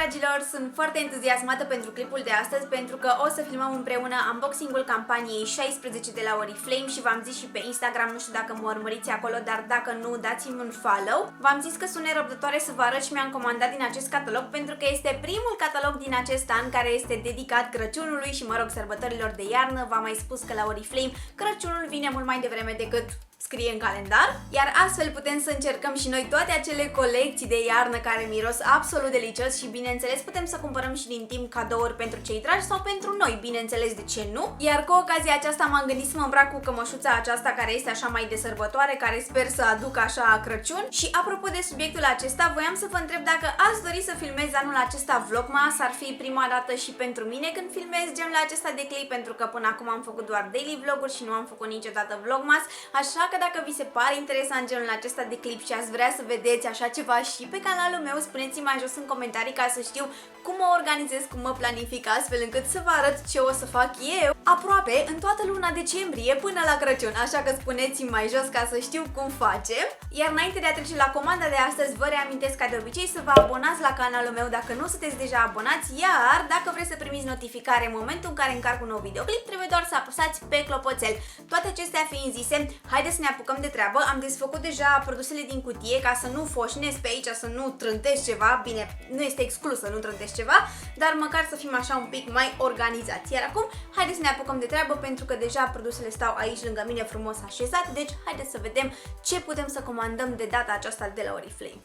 dragilor, sunt foarte entuziasmată pentru clipul de astăzi pentru că o să filmăm împreună unboxing-ul campaniei 16 de la Oriflame și v-am zis și pe Instagram, nu știu dacă mă urmăriți acolo, dar dacă nu, dați-mi un follow. V-am zis că sunt nerăbdătoare să vă arăt și mi-am comandat din acest catalog pentru că este primul catalog din acest an care este dedicat Crăciunului și, mă rog, sărbătorilor de iarnă. V-am mai spus că la Oriflame Crăciunul vine mult mai devreme decât scrie în calendar, iar astfel putem să încercăm și noi toate acele colecții de iarnă care miros absolut delicios și, bineînțeles, putem să cumpărăm și din timp cadouri pentru cei dragi sau pentru noi, bineînțeles, de ce nu? Iar cu ocazia aceasta m-am gândit să mă îmbrac cu cămășuța aceasta care este așa mai de sărbătoare, care sper să aducă așa Crăciun. Și apropo de subiectul acesta, voiam să vă întreb dacă ați dori să filmez anul acesta vlogmas. Ar fi prima dată și pentru mine când filmez genul acesta de clip, pentru că până acum am făcut doar daily vloguri și nu am făcut niciodată vlogmas, așa că dacă vi se pare interesant genul acesta de clip și ați vrea să vedeți așa ceva și pe canalul meu, spuneți-mi mai jos în comentarii ca să știu cum mă organizez, cum mă planific, astfel încât să vă arăt ce o să fac eu aproape în toată luna decembrie până la Crăciun, așa că spuneți-mi mai jos ca să știu cum facem. Iar înainte de a trece la comanda de astăzi, vă reamintesc ca de obicei să vă abonați la canalul meu dacă nu sunteți deja abonați, iar dacă vreți să primiți notificare în momentul în care încarc un nou videoclip, trebuie doar să apăsați pe clopoțel. Toate acestea fiind zise, haideți să ne apucăm de treabă. Am desfăcut deja produsele din cutie ca să nu foșnesc pe aici, să nu trântesc ceva. Bine, nu este exclus să nu trântesc ceva, dar măcar să fim așa un pic mai organizați. Iar acum, haideți să ne apucăm de treabă pentru că deja produsele stau aici lângă mine frumos așezate, deci haideți să vedem ce putem să comandăm de data aceasta de la Oriflame.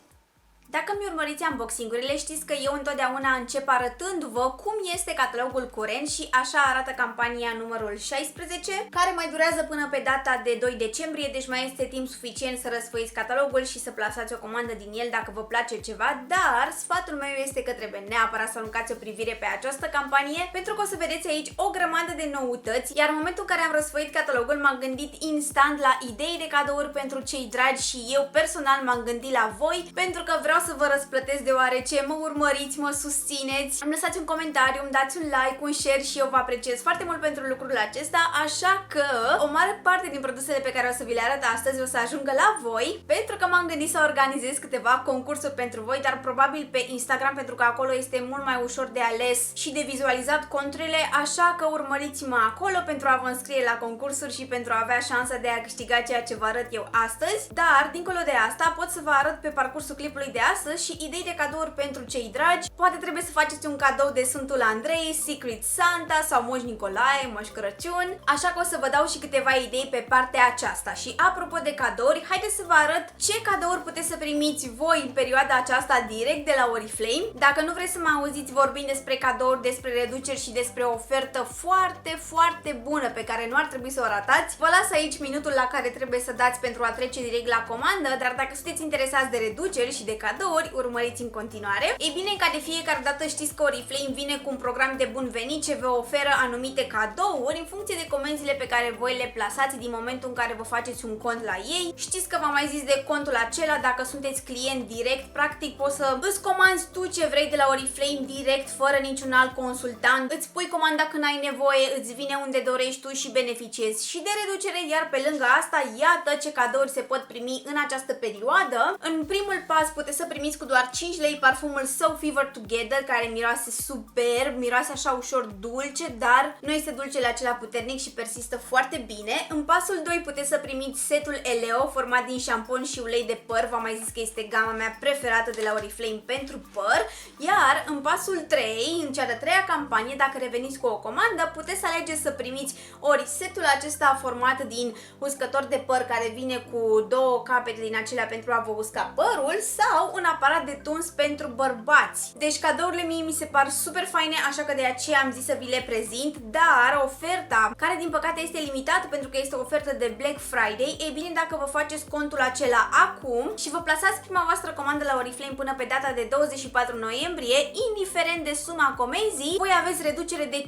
Dacă mi urmăriți unboxing-urile, știți că eu întotdeauna încep arătându-vă cum este catalogul curent și așa arată campania numărul 16, care mai durează până pe data de 2 decembrie, deci mai este timp suficient să răsfoiți catalogul și să plasați o comandă din el dacă vă place ceva, dar sfatul meu este că trebuie neapărat să aruncați o privire pe această campanie, pentru că o să vedeți aici o grămadă de noutăți, iar în momentul în care am răsfoit catalogul m-am gândit instant la idei de cadouri pentru cei dragi și eu personal m-am gândit la voi, pentru că vreau să vă răsplătesc deoarece mă urmăriți, mă susțineți, îmi lăsați un comentariu, îmi dați un like, un share și eu vă apreciez foarte mult pentru lucrul acesta, așa că o mare parte din produsele pe care o să vi le arăt astăzi o să ajungă la voi, pentru că m-am gândit să organizez câteva concursuri pentru voi, dar probabil pe Instagram, pentru că acolo este mult mai ușor de ales și de vizualizat conturile, așa că urmăriți-mă acolo pentru a vă înscrie la concursuri și pentru a avea șansa de a câștiga ceea ce vă arăt eu astăzi. Dar, dincolo de asta, pot să vă arăt pe parcursul clipului de astăzi și idei de cadouri pentru cei dragi. Poate trebuie să faceți un cadou de Sfântul Andrei, Secret Santa sau Moș Nicolae, Moș Crăciun, așa că o să vă dau și câteva idei pe partea aceasta. Și apropo de cadouri, haideți să vă arăt ce cadouri puteți să primiți voi în perioada aceasta direct de la Oriflame. Dacă nu vreți să mă auziți vorbind despre cadouri, despre reduceri și despre o ofertă foarte bună pe care nu ar trebui să o ratați, vă las aici minutul la care trebuie să dați pentru a trece direct la comandă, dar dacă sunteți interesați de reduceri și de cadouri, urmăriți în continuare. Ei bine, ca de fiecare dată știți că Oriflame vine cu un program de bun venit ce vă oferă anumite cadouri în funcție de comenzile pe care voi le plasați din momentul în care vă faceți un cont la ei. Știți că v-am mai zis de contul acela, dacă sunteți client direct, practic poți să îți comanzi tu ce vrei de la Oriflame direct, fără niciun alt consultant, îți pui comanda când ai nevoie, îți vine unde dorești tu și beneficiezi și de reducere, iar pe lângă asta, iată ce cadouri se pot primi în această perioadă. În primul pas puteți să primiți cu doar 5 lei parfumul So Fever Together, care miroase superb, miroase așa ușor dulce, dar nu este dulcele acela puternic și persistă foarte bine. În pasul 2 puteți să primiți setul Eleo, format din șampon și ulei de păr, v-am mai zis că este gama mea preferată de la Oriflame pentru păr, iar în pasul 3, în cea de-a treia campanie, dacă reveniți cu o comandă, puteți să alegeți să primiți ori setul acesta format din uscător de păr, care vine cu două capete din acelea pentru a vă usca părul, sau un aparat de tuns pentru bărbați. Deci cadourile mie mi se par super faine, așa că de aceea am zis să vi le prezint, dar oferta, care din păcate este limitată pentru că este o ofertă de Black Friday, e bine, dacă vă faceți contul acela acum și vă plasați prima voastră comandă la Oriflame până pe data de 24 noiembrie, indiferent de suma comenzii, voi aveți reducere de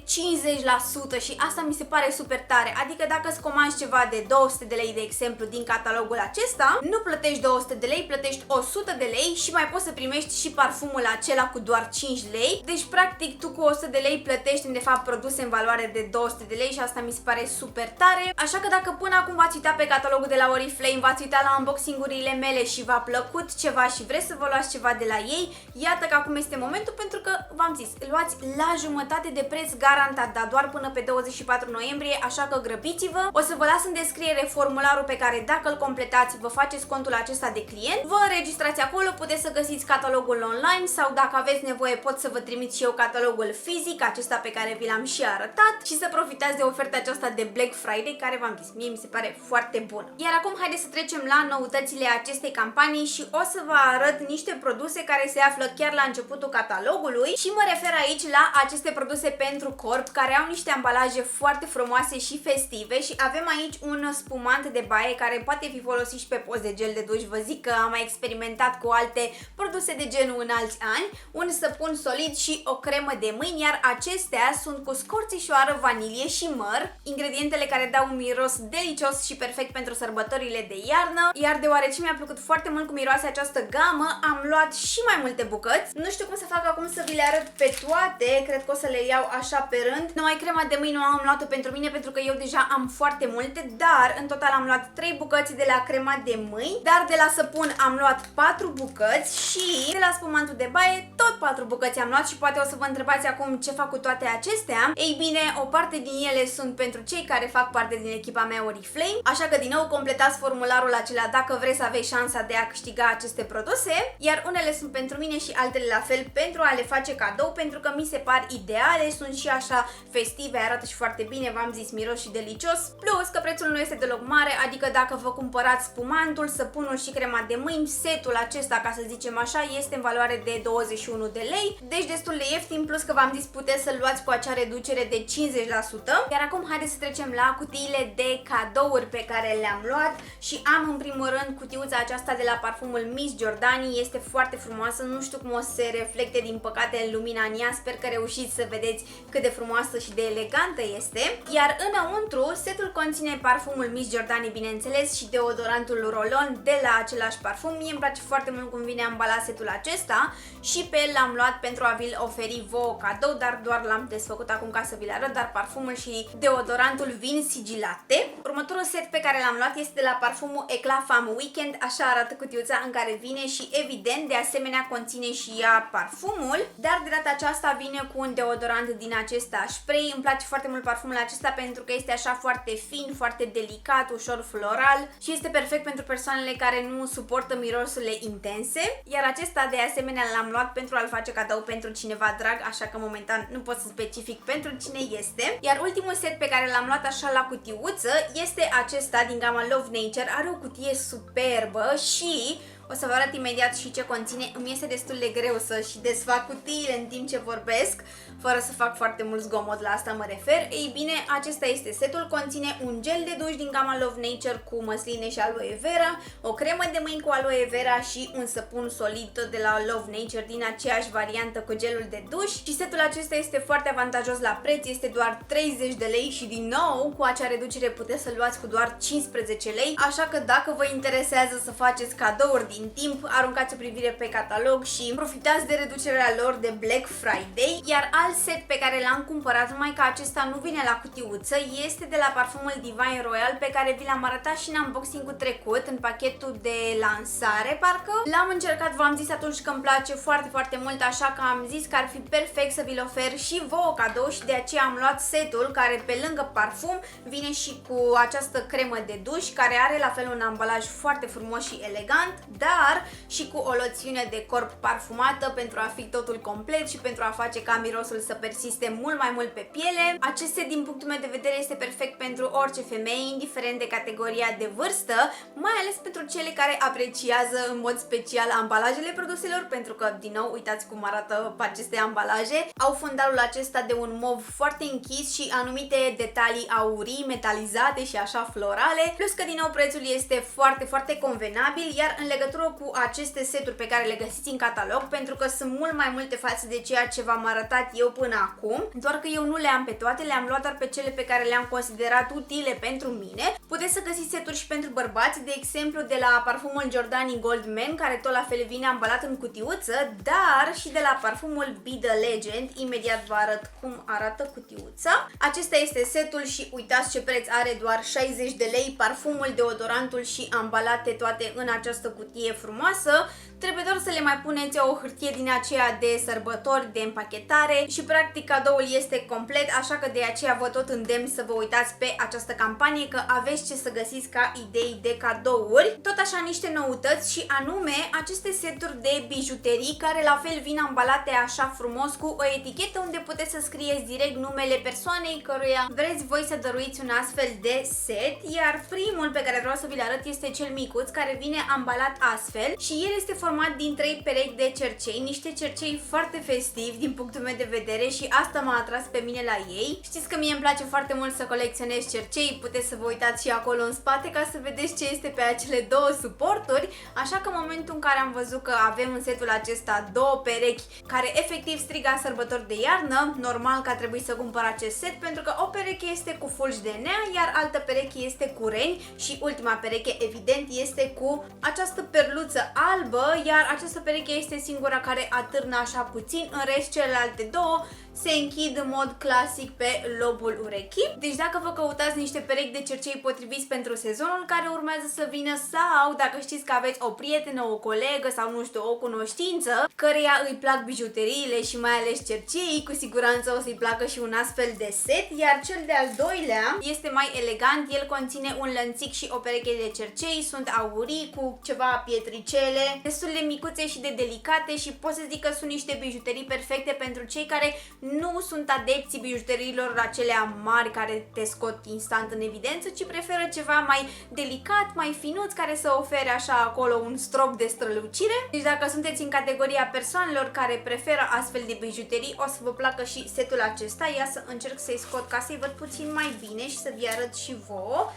50% și asta mi se pare super tare. Adică dacă îți comanzi ceva de 200 de lei, de exemplu, din catalogul acesta, nu plătești 200 de lei, plătești 100 de lei și mai poți să primești și parfumul acela cu doar 5 lei. Deci practic tu cu 100 de lei plătești de fapt produse în valoare de 200 de lei și asta mi se pare super tare. Așa că dacă până acum v-ați uitat pe catalogul de la Oriflame, v-ați uitat la unboxing-urile mele și v-a plăcut ceva și vreți să vă luați ceva de la ei, iată că acum este momentul, pentru că v-am zis, luați la jumătate de preț garantat, dar doar până pe 24 noiembrie, așa că grăbiți-vă. O să vă las în descriere formularul pe care dacă îl completați, vă faceți contul acesta de client, vă înregistrați acolo, puteți să găsiți catalogul online sau dacă aveți nevoie pot să vă trimit și eu catalogul fizic, acesta pe care vi l-am și arătat, și să profitați de oferta aceasta de Black Friday, care v-am zis, mie mi se pare foarte bună. Iar acum haideți să trecem la noutățile acestei campanii și o să vă arăt niște produse care se află chiar la începutul catalogului și mă refer aici la aceste produse pentru corp care au niște ambalaje foarte frumoase și festive și avem aici un spumant de baie care poate fi folosit și pe post de gel de duș. Vă zic că am mai experimentat cu alte produse de genul în alți ani, un săpun solid și o cremă de mâini, iar acestea sunt cu scorțișoară, vanilie și măr, ingredientele care dau un miros delicios și perfect pentru sărbătorile de iarnă. Iar deoarece mi-a plăcut foarte mult cum miroase această gamă, am luat și mai multe bucăți. Nu știu cum să fac acum să vi le arăt pe toate, cred că o să le iau așa pe rând. Numai crema de mâini nu am luat-o pentru mine pentru că eu deja am foarte multe, dar în total am luat 3 bucăți de la crema de mâini, dar de la săpun am luat 4 bucăți și de la spumantul de baie tot 4 bucăți am luat și poate o să vă întrebați acum ce fac cu toate acestea. Ei bine, o parte din ele sunt pentru cei care fac parte din echipa mea Oriflame, așa că din nou completați formularul acela dacă vreți să aveți șansa de a câștiga aceste produse, iar unele sunt pentru mine și altele la fel pentru a le face cadou, pentru că mi se par ideale, sunt și așa festive, arată și foarte bine, v-am zis, miros și delicios, plus că prețul nu este deloc mare, adică dacă vă cumpărați spumantul, săpunul și crema de mâini, setul acesta, ca să zicem așa, este în valoare de 21 de lei, deci destul de ieftin, plus că v-am zis puteți să-l luați cu acea reducere de 50%. Iar acum haideți să trecem la cutiile de cadouri pe care le-am luat și am în primul rând cutiuța aceasta de la parfumul Miss Giordani, este foarte frumoasă, nu știu cum o să se reflecte din păcate în lumina în ea, sper că reușiți să vedeți cât de frumoasă și de elegantă este. Iar înăuntru, setul conține parfumul Miss Giordani, bineînțeles, și deodorantul Rolon de la același parfum. Mie îmi place foarte mult cum vine ambalat setul acesta și pe el l-am luat pentru a vi-l oferi vouă cadou, dar doar l-am desfăcut acum ca să vi-l arăt, dar parfumul și deodorantul vin sigilate. Următorul set pe care l-am luat este de la parfumul Eclat Femme Weekend, așa arată cutiuța în care vine și evident de asemenea conține și ea parfumul, dar de data aceasta vine cu un deodorant din acesta spray. Îmi place foarte mult parfumul acesta pentru că este așa foarte fin, foarte delicat, ușor floral și este perfect pentru persoanele care nu suportă mirosurile intense, iar acesta de asemenea l-am luat pentru a-l face cadou pentru cineva drag, așa că momentan nu pot să specific pentru cine este. Iar ultimul set pe care l-am luat așa la cutiuță este acesta din gama Love Nature, are o cutie superbă și o să vă arăt imediat și ce conține. Îmi este destul de greu să și desfac cutiile în timp ce vorbesc, fără să fac foarte mult zgomot, la asta mă refer. Ei bine, acesta este setul, conține un gel de duș din gama Love Nature cu măsline și aloe vera, o cremă de mâini cu aloe vera și un săpun solid tot de la Love Nature din aceeași variantă cu gelul de duș. Și setul acesta este foarte avantajos la preț, este doar 30 de lei și din nou cu acea reducere puteți să-l luați cu doar 15 lei, așa că dacă vă interesează să faceți cadouri din timp, aruncați o privire pe catalog și profitați de reducerea lor de Black Friday. Iar alt set pe care l-am cumpărat, numai că acesta nu vine la cutiuță, este de la parfumul Divine Royal pe care vi l-am arătat și în unboxing-ul trecut, în pachetul de lansare, parcă. L-am încercat, v-am zis atunci că îmi place foarte, foarte mult, așa că am zis că ar fi perfect să vi-l ofer și vouă cadou și de aceea am luat setul care pe lângă parfum vine și cu această cremă de duș care are la fel un ambalaj foarte frumos și elegant, dar și cu o loțiune de corp parfumată pentru a fi totul complet și pentru a face ca mirosul să persiste mult mai mult pe piele. Acest set, din punctul meu de vedere, este perfect pentru orice femeie, indiferent de categoria de vârstă, mai ales pentru cele care apreciază în mod special ambalajele produselor, pentru că, din nou, uitați cum arată aceste ambalaje. Au fundalul acesta de un mov foarte închis și anumite detalii aurii, metalizate și așa florale, plus că, din nou, prețul este foarte, foarte convenabil, iar în legătură cu aceste seturi pe care le găsiți în catalog, pentru că sunt mult mai multe față de ceea ce v-am arătat eu până acum, doar că eu nu le am pe toate, le-am luat doar pe cele pe care le-am considerat utile pentru mine. Puteți să găsiți seturi și pentru bărbați, de exemplu de la parfumul Giordani Goldman, care tot la fel vine ambalat în cutiuță, dar și de la parfumul Be The Legend. Imediat vă arăt cum arată cutiuța. Acesta este setul și uitați ce preț are, doar 60 de lei, parfumul, deodorantul și ambalate toate în această cutie frumoasă. Trebuie doar să le mai puneți o hârtie din aceea de sărbători, de împachetare și practic cadoul este complet, așa că de aceea vă tot îndemn să vă uitați pe această campanie, că aveți ce să găsiți ca idei de cadouri. Tot așa niște noutăți și anume aceste seturi de bijuterii care la fel vin ambalate așa frumos cu o etichetă unde puteți să scrieți direct numele persoanei căruia vreți voi să dăruiți un astfel de set, iar primul pe care vreau să vi-l arăt este cel micuț, care vine ambalat astfel și el este format din 3 perechi de cercei, niște cercei foarte festivi din punctul meu de vedere și asta m-a atras pe mine la ei. Știți că mie îmi place foarte mult să colecționez cercei, puteți să vă uitați și acolo în spate ca să vedeți ce este pe acele două suporturi, așa că în momentul în care am văzut că avem în setul acesta două perechi care efectiv striga sărbători de iarnă, normal că a trebuit să cumpăr acest set pentru că o pereche este cu fulgi de nea, iar altă pereche este cu reni și ultima pereche evident este cu această perluță albă, iar această pereche este singura care atârnă așa puțin, în rest celelalte două se închid în mod clasic pe lobul urechii. Deci dacă vă căutați niște perechi de cercei potriviți pentru sezonul care urmează să vină sau dacă știți că aveți o prietenă, o colegă sau nu știu, o cunoștință căreia îi plac bijuteriile și mai ales cerceii, cu siguranță o să-i placă și un astfel de set, iar cel de-al doilea este mai elegant, el conține un lănțic și o pereche de cercei, sunt aurii cu ceva pietricele, destul de micuțe și de delicate și pot să zic că sunt niște bijuterii perfecte pentru cei care nu sunt adepții bijuteriilor acelea mari care te scot instant în evidență, ci preferă ceva mai delicat, mai finuț, care să ofere așa acolo un strop de strălucire. Deci dacă sunteți în categoria persoanelor care preferă astfel de bijuterii, o să vă placă și setul acesta. Ia să încerc să-i scot ca să-i văd puțin mai bine și să vi arăt și vouă.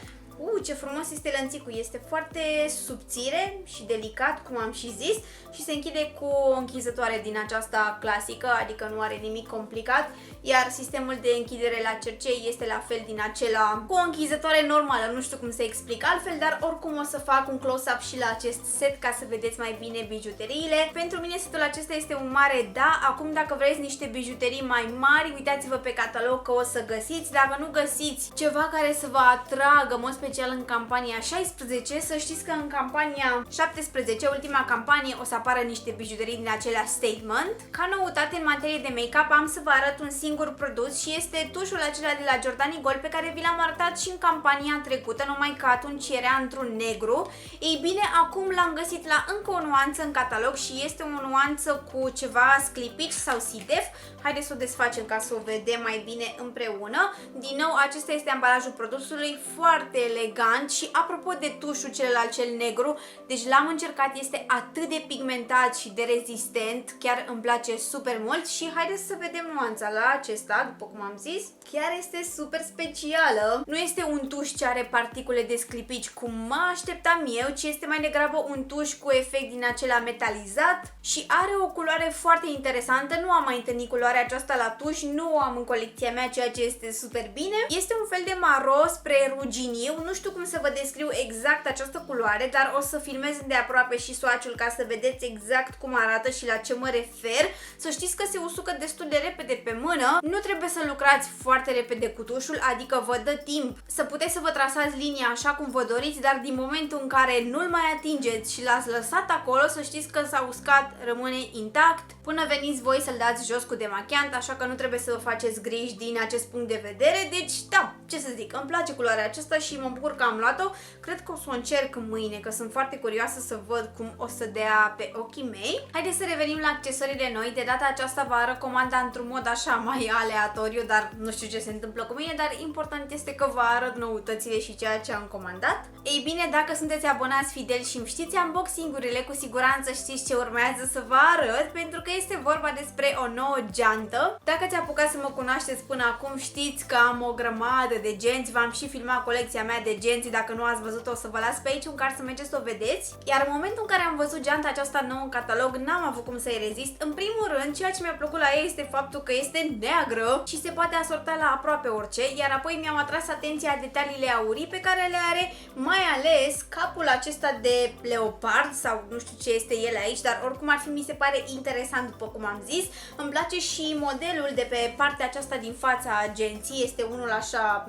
Ce frumos este lănțicul, este foarte subțire și delicat, cum am și zis, și se închide cu o închizătoare din aceasta clasică, adică nu are nimic complicat, iar sistemul de închidere la cercei este la fel din acela cu o închizătoare normală, nu știu cum să explic altfel, dar oricum o să fac un close-up și la acest set ca să vedeți mai bine bijuteriile. Pentru mine setul acesta este un mare da. Acum dacă vreți niște bijuterii mai mari, uitați-vă pe catalog că o să găsiți. Dacă nu găsiți ceva care să vă atragă, în mod special în campania 16, să știți că în campania 17, ultima campanie, o să apară niște bijuterii din acelea statement. Ca noutate în materie de make-up am să vă arăt un singur produs și este tușul acela de la Giordani Gold pe care vi l-am arătat și în campania trecută, numai că atunci era într-un negru. Ei bine, acum l-am găsit la încă o nuanță în catalog și este o nuanță cu ceva sclipici sau sidef. Haideți să o desfacem ca să o vedem mai bine împreună. Din nou, acesta este ambalajul produsului, foarte elegant și apropo de tușul celălalt, cel negru, deci l-am încercat, este atât de pigmentat și de rezistent, chiar îmi place super mult și haideți să vedem nuanța la acesta, după cum am zis, chiar este super specială. Nu este un tuș ce are particule de sclipici cum mă așteptam eu, ci este mai degrabă un tuș cu efect din acela metalizat și are o culoare foarte interesantă. Nu am mai întâlnit culoarea aceasta la tuș, nu o am în colecția mea, ceea ce este super bine. Este un fel de maro spre ruginiu, nu știu cum să vă descriu exact această culoare, dar o să filmez îndeaproape și swatch-ul ca să vedeți exact cum arată și la ce mă refer. Să știți că se usucă destul de repede pe mână, nu trebuie să lucrați foarte repede cu tușul, adică vă dă timp să puteți să vă trasați linia așa cum vă doriți, dar din momentul în care nu-l mai atingeți și l-ați lăsat acolo, să știți că s-a uscat, rămâne intact până veniți voi să-l dați jos cu demachiant, așa că nu trebuie să vă faceți griji din acest punct de vedere. Deci, da, ce să zic, îmi place culoarea aceasta și mă bucur că am luat-o. Cred că o să o încerc mâine, că sunt foarte curioasă să văd cum o să dea pe ochii mei. Haideți să revenim la accesoriile noi. De data aceasta vă recomand într-un mod așa mai aleatoriu, dar nu știu ce se întâmplă cu mine, dar important este că vă arăt noutățile și ceea ce am comandat. Ei bine, dacă sunteți abonați fideli și îmi știți unboxing-urile, cu siguranță știți ce urmează să vă arăt, pentru că este vorba despre o nouă geantă. Dacă ți-a apucat să mă cunoașteți până acum, știți că am o grămadă de genți, v-am și filmat colecția mea de genți, dacă nu ați văzut o să vă las pe aici un card să mergeți să o vedeți. Iar în momentul în care am văzut geanta aceasta nouă în catalog, n-am avut cum să-i rezist. În primul rând, ceea ce mi-a plăcut la ea este faptul că este neagră și se poate asorta la aproape orice, iar apoi mi-au atras atenția detaliile aurii pe care le are, mai ales capul acesta de leopard sau nu știu ce este el aici, dar oricum ar fi, mi se pare interesant după cum am zis. Îmi place și modelul de pe partea aceasta din fața agenții, este unul așa,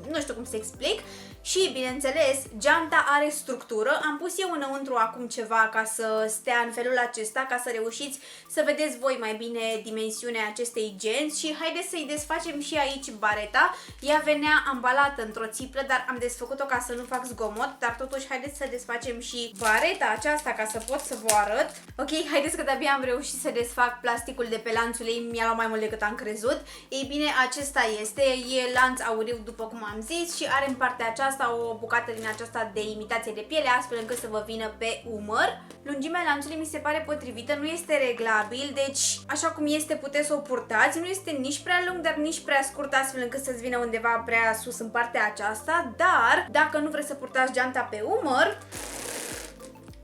nu știu cum să explic. Și, bineînțeles, geanta are structură. Am pus eu înăuntru acum ceva ca să stea în felul acesta, ca să reușiți să vedeți voi mai bine dimensiunea acestei genți. Și haideți să-i desfacem și aici bareta. Ea venea ambalată într-o țiplă, dar am desfăcut-o ca să nu fac zgomot. Dar totuși, haideți să desfacem și bareta aceasta ca să pot să vă arăt. Ok, haideți că de-abia am reușit să desfac plasticul de pe lanțul ei. Mi-a luat mai mult decât am crezut. Ei bine, acesta este. E lanț auriu, după cum am zis, și are în partea aceasta o bucată din aceasta de imitație de piele, astfel încât să vă vină pe umăr. Lungimea lanțului mi se pare potrivită, nu este reglabil, deci așa cum este puteți să o purtați, nu este nici prea lung, dar nici prea scurt, astfel încât să-ți vină undeva prea sus în partea aceasta, dar dacă nu vreți să purtați geanta pe umăr,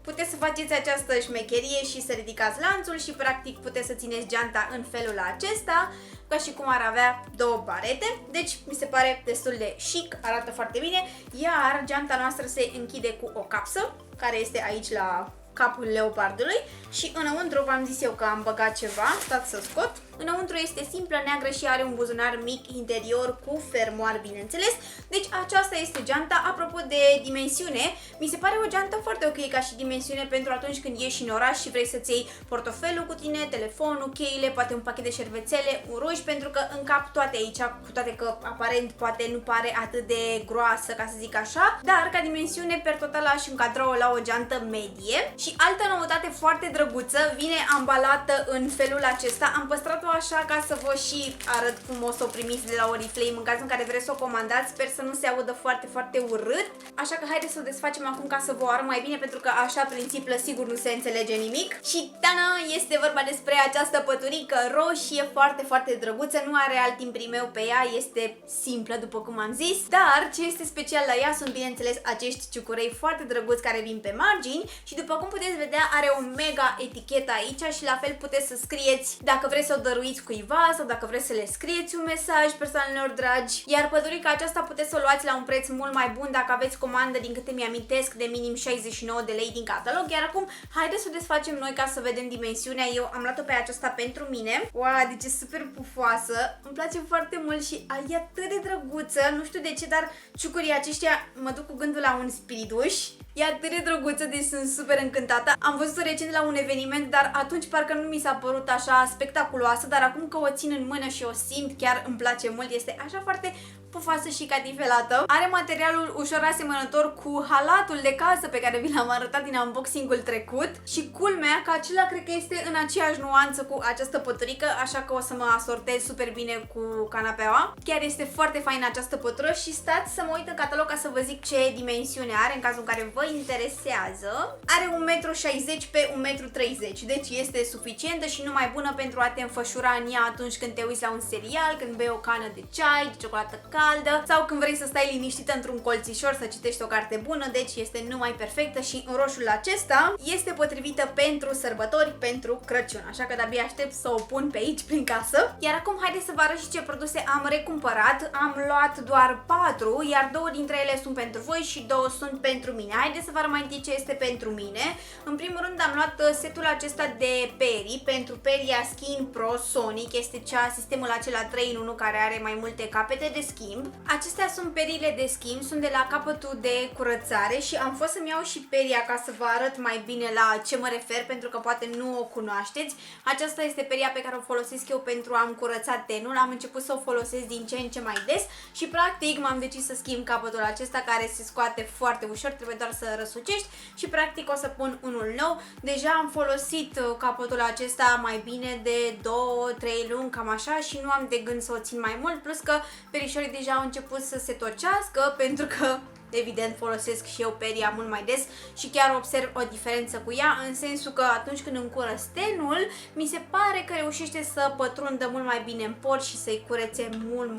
puteți să faceți această șmecherie și să ridicați lanțul și practic puteți să țineți geanta în felul acesta, ca și cum ar avea două barete. Deci mi se pare destul de chic, arată foarte bine, iar geanta noastră se închide cu o capsă care este aici la capul leopardului și înăuntru v-am zis eu că am băgat ceva, stați să scot. Înăuntru este simplă, neagră și are un buzunar mic interior cu fermoar, bineînțeles. Deci aceasta este geanta. Apropo de dimensiune, mi se pare o geantă foarte ok ca și dimensiune pentru atunci când ieși în oraș și vrei să-ți iei portofelul cu tine, telefonul, cheile, poate un pachet de șervețele, un ruj, pentru că încap toate aici, cu toate că aparent poate nu pare atât de groasă, ca să zic așa, dar ca dimensiune per total aș încadra-o la o geantă medie. Și altă noutate foarte drăguță, vine ambalată în felul acesta. Am păstrat-o așa ca să vă și arăt cum o să o primiți de la Oriflame în cazul în care vreți să o comandați. Sper să nu se audă foarte, foarte urât. Așa că haideți să o desfacem acum ca să vă arăt mai bine, pentru că așa prin țiplă sigur nu se înțelege nimic. Și tana, este vorba despre această păturică roșie foarte, foarte drăguță. Nu are alt imprimeu pe ea, este simplă după cum am zis. Dar ce este special la ea sunt bineînțeles acești ciucurei foarte drăguți care vin pe margini și după cum puteți vedea are o mega etichetă aici și la fel puteți să scrieți dacă vreți să o dăruiți cuiva sau dacă vreți să le scrieți un mesaj persoanelor dragi. Iar pădurica aceasta puteți să o luați la un preț mult mai bun dacă aveți comandă, din câte mi-amintesc, de minim 69 de lei din catalog. Iar acum haideți să o desfacem noi ca să vedem dimensiunea. Eu am luat-o pe aceasta pentru mine. Wow, deci e super pufoasă. Îmi place foarte mult și e atât de drăguță. Nu știu de ce, dar ciucurii aceștia mă duc cu gândul la un spiriduș. E atât de drăguță, deci sunt super încântată. Am văzut-o recent la un eveniment, dar atunci parcă nu mi s-a părut așa spectaculoasă, dar acum că o țin în mână și o simt, chiar îmi place mult. Este așa foarte pufoasă și catifelată. Are materialul ușor asemănător cu halatul de casă pe care vi l-am arătat din unboxing-ul trecut și culmea că acela cred că este în aceeași nuanță cu această păturică, așa că o să mă asortez super bine cu canapeaua. Chiar este foarte faină această pătură și stați să mă uit în catalog ca să vă zic ce dimensiune are în cazul în care vă interesează. Are 1,60 m pe 1,30 m, deci este suficientă și numai bună pentru a te înfășura în ea atunci când te uiți la un serial, când bei o cană de ceai, de ciocolată caldă sau când vrei să stai liniștită într-un colțișor să citești o carte bună, deci este numai perfectă și în roșul acesta este potrivită pentru sărbători, pentru Crăciun, așa că de-abia aștept să o pun pe aici prin casă. Iar acum haideți să vă arăt și ce produse am recumpărat. Am luat doar 4, iar 2 dintre ele sunt pentru voi și 2 sunt pentru mine. Haideți să vă arăt mai întâi ce este pentru mine. În primul rând am luat setul acesta de peri pentru Peria Skin Pro Sonic, este sistemul acela 3 în 1 care are mai multe capete de schimb. Acestea sunt perile de schimb, sunt de la capătul de curățare și am fost să-mi iau și peria ca să vă arăt mai bine la ce mă refer, pentru că poate nu o cunoașteți. Aceasta este peria pe care o folosesc eu pentru a-mi curăța tenul. Am început să o folosesc din ce în ce mai des și practic m-am decis să schimb capătul acesta care se scoate foarte ușor, trebuie doar să răsucești și practic o să pun unul nou. Deja am folosit capătul acesta mai bine de 2-3 luni, cam așa, și nu am de gând să o țin mai mult, plus că perișorii deja au început să se torcească pentru că evident folosesc și eu peria mult mai des și chiar observ o diferență cu ea, în sensul că atunci când îmi cură stenul, mi se pare că reușește să pătrundă mult mai bine în por și să-i curețe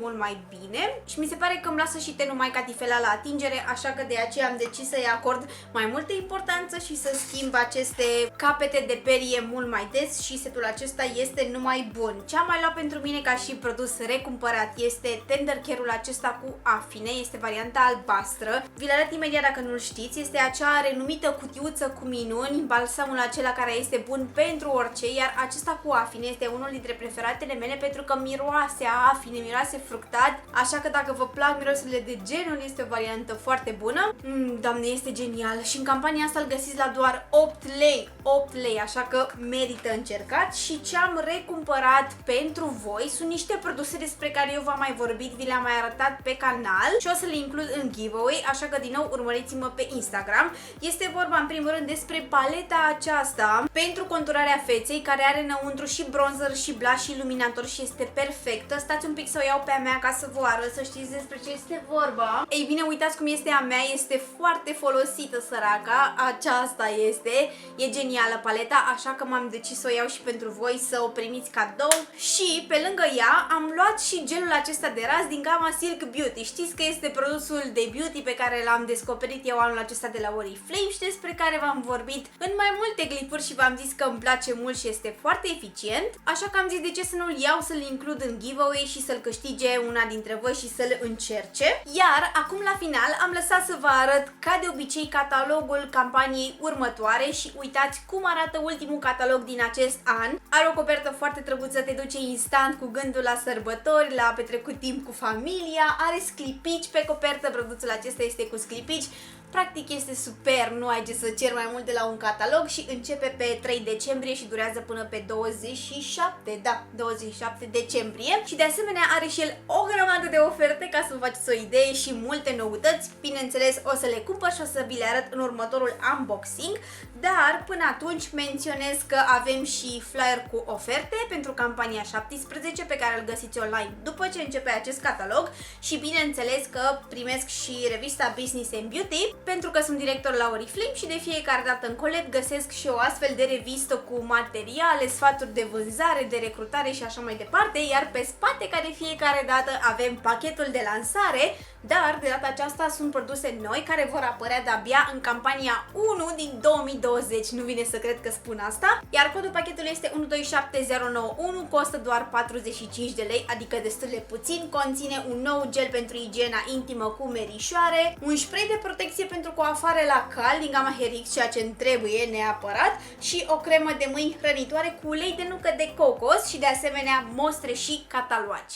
mult mai bine și mi se pare că îmi lasă și tenul mai catifela la atingere, așa că de aceea am decis să-i acord mai multă importanță și să schimb aceste capete de perie mult mai des și setul acesta este numai bun. Ce am mai luat pentru mine ca și produs recumpărat este Tender Care-ul acesta cu afine, este varianta albastră. Vi-l arăt imediat dacă nu-l știți, este acea renumită cutiuță cu minuni, balsamul acela care este bun pentru orice, iar acesta cu afine este unul dintre preferatele mele pentru că miroase a afine, miroase fructat, așa că dacă vă plac mirosurile de genul, este o variantă foarte bună. Doamne, este genial și în campania asta îl găsiți la doar 8 lei, 8 lei, așa că merită încercat. Și ce am recumpărat pentru voi sunt niște produse despre care eu v-am mai vorbit, vi le-am mai arătat pe canal și o să le includ în giveaway, așa că din nou urmăriți-mă pe Instagram. Este vorba în primul rând despre paleta aceasta pentru conturarea feței, care are înăuntru și bronzer și blush și iluminator și este perfectă. Stați un pic să o iau pe a mea ca să vă arăt, să știți despre ce este vorba. Ei bine, uitați cum este a mea, este foarte folosită săraca, aceasta este, e genială paleta, așa că m-am decis să o iau și pentru voi să o primiți cadou. Și pe lângă ea am luat și gelul acesta de ras din gama Silk Beauty. Știți că este produsul de beauty pe care l-am descoperit eu anul acesta de la Oriflame și despre care v-am vorbit în mai multe clipuri și v-am zis că îmi place mult și este foarte eficient, așa că am zis de ce să nu-l iau, să-l includ în giveaway și să-l câștige una dintre voi și să-l încerce. Iar acum la final am lăsat să vă arăt ca de obicei catalogul campaniei următoare și uitați cum arată ultimul catalog din acest an. Are o copertă foarte drăguță, te duce instant cu gândul la sărbători, la petrecut timp cu familia, are sclipici pe copertă, produsul acesta este cu sclipici. Practic este super, nu ai ce să cer mai mult de la un catalog și începe pe 3 decembrie și durează până pe 27, da, 27 decembrie. Și de asemenea are și el o grămadă de oferte ca să vă faceți o idee și multe noutăți. Bineînțeles o să le cumpăr și o să vi le arăt în următorul unboxing, dar până atunci menționez că avem și flyer cu oferte pentru campania 17 pe care îl găsiți online după ce începe acest catalog și bineînțeles că primesc și revista Business and Beauty pentru că sunt director la Oriflame și de fiecare dată în colet găsesc și o astfel de revistă cu materiale, sfaturi de vânzare, de recrutare și așa mai departe, iar pe spate, ca de fiecare dată, avem pachetul de lansare, dar de data aceasta sunt produse noi care vor apărea de-abia în campania 1 din 2020, nu vine să cred că spun asta, iar codul pachetului este 127091, costă doar 45 de lei, adică destul de puțin, conține un nou gel pentru igiena intimă cu merișoare, un spray de protecție pentru coafare la cald din gama Herix, ceea ce îmi trebuie neapărat, și o cremă de mâini hrănitoare cu ulei de nucă de cocos și de asemenea mostre și cataloage.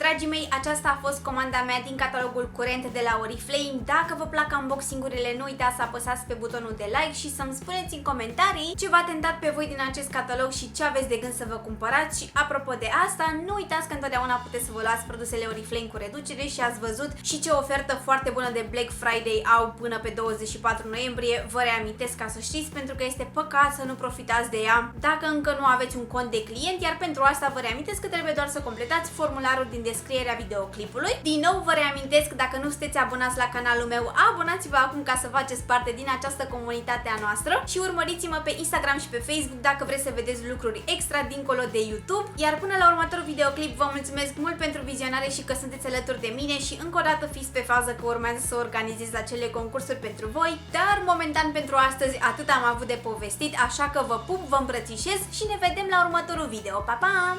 Dragii mei, aceasta a fost comanda mea din catalogul curent de la Oriflame. Dacă vă plac unboxing-urile, nu uitați să apăsați pe butonul de like și să-mi spuneți în comentarii ce v-a tentat pe voi din acest catalog și ce aveți de gând să vă cumpărați. Și apropo de asta, nu uitați că întotdeauna puteți să vă luați produsele Oriflame cu reducere și ați văzut și ce ofertă foarte bună de Black Friday au până pe 24 noiembrie. Vă reamintesc ca să știți, pentru că este păcat să nu profitați de ea dacă încă nu aveți un cont de client, iar pentru asta vă reamintesc că trebuie doar să completați formularul din descrierea videoclipului. Din nou vă reamintesc, dacă nu sunteți abonați la canalul meu, abonați-vă acum ca să faceți parte din această comunitate a noastră și urmăriți-mă pe Instagram și pe Facebook dacă vreți să vedeți lucruri extra dincolo de YouTube. Iar până la următorul videoclip vă mulțumesc mult pentru vizionare și că sunteți alături de mine și încă o dată fiți pe fază că urmează să organizez acele concursuri pentru voi, dar momentan pentru astăzi atât am avut de povestit, așa că vă pup, vă îmbrățișez și ne vedem la următorul video. Pa, pa!